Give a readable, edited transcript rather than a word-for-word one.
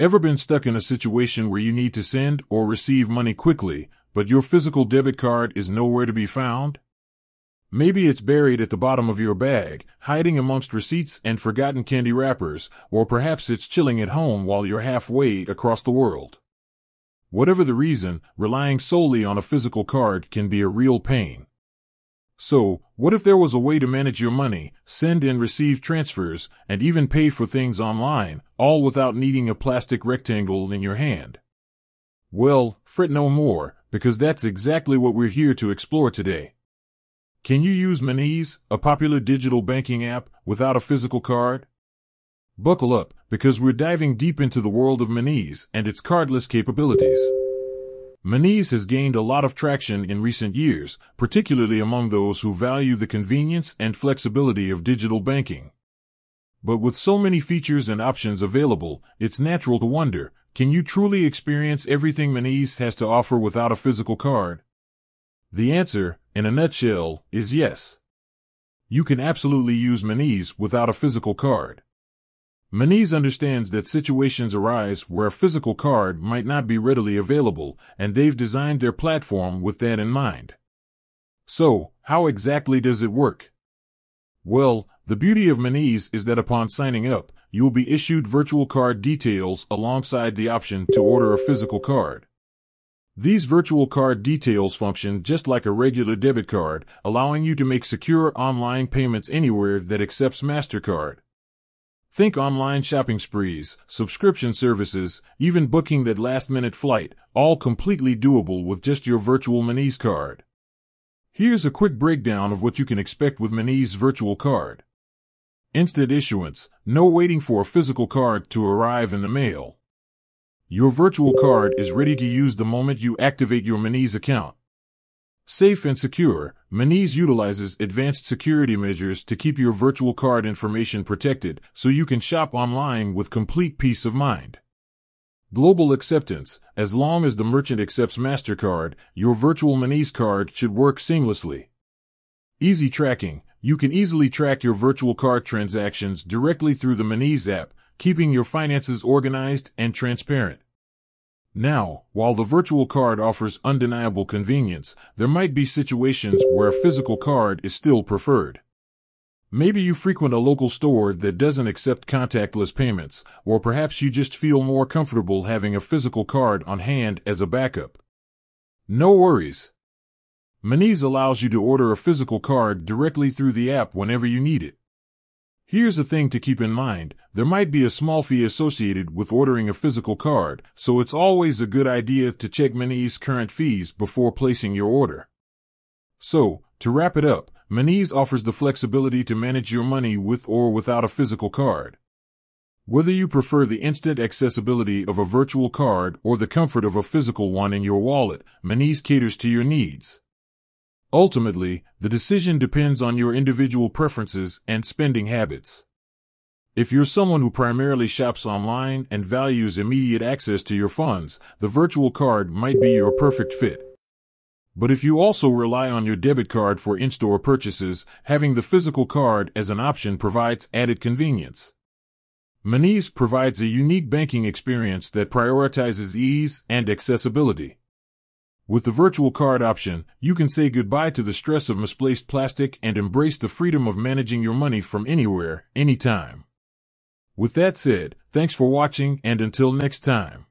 Ever been stuck in a situation where you need to send or receive money quickly, but your physical debit card is nowhere to be found? Maybe it's buried at the bottom of your bag, hiding amongst receipts and forgotten candy wrappers, or perhaps it's chilling at home while you're halfway across the world. Whatever the reason, relying solely on a physical card can be a real pain. So, what if there was a way to manage your money, send and receive transfers, and even pay for things online, all without needing a plastic rectangle in your hand? Well, fret no more, because that's exactly what we're here to explore today. Can you use Monese, a popular digital banking app, without a physical card? Buckle up, because we're diving deep into the world of Monese and its cardless capabilities. Monese has gained a lot of traction in recent years, particularly among those who value the convenience and flexibility of digital banking. But with so many features and options available, it's natural to wonder, can you truly experience everything Monese has to offer without a physical card? The answer, in a nutshell, is yes. You can absolutely use Monese without a physical card. Monese understands that situations arise where a physical card might not be readily available, and they've designed their platform with that in mind. So, how exactly does it work? Well, the beauty of Monese is that upon signing up, you'll be issued virtual card details alongside the option to order a physical card. These virtual card details function just like a regular debit card, allowing you to make secure online payments anywhere that accepts MasterCard. Think online shopping sprees, subscription services, even booking that last-minute flight, all completely doable with just your virtual Monese card. Here's a quick breakdown of what you can expect with Monese virtual card. Instant issuance, no waiting for a physical card to arrive in the mail. Your virtual card is ready to use the moment you activate your Monese account. Safe and secure, Monese utilizes advanced security measures to keep your virtual card information protected so you can shop online with complete peace of mind. Global acceptance, as long as the merchant accepts MasterCard, your virtual Monese card should work seamlessly. Easy tracking, you can easily track your virtual card transactions directly through the Monese app, keeping your finances organized and transparent. Now, while the virtual card offers undeniable convenience, there might be situations where a physical card is still preferred. Maybe you frequent a local store that doesn't accept contactless payments, or perhaps you just feel more comfortable having a physical card on hand as a backup. No worries. Monese allows you to order a physical card directly through the app whenever you need it. Here's a thing to keep in mind, there might be a small fee associated with ordering a physical card, so it's always a good idea to check Monese's current fees before placing your order. So, to wrap it up, Monese offers the flexibility to manage your money with or without a physical card. Whether you prefer the instant accessibility of a virtual card or the comfort of a physical one in your wallet, Monese caters to your needs. Ultimately, the decision depends on your individual preferences and spending habits. If you're someone who primarily shops online and values immediate access to your funds, the virtual card might be your perfect fit. But if you also rely on your debit card for in-store purchases, having the physical card as an option provides added convenience. Monese provides a unique banking experience that prioritizes ease and accessibility. With the virtual card option, you can say goodbye to the stress of misplaced plastic and embrace the freedom of managing your money from anywhere, anytime. With that said, thanks for watching, and until next time.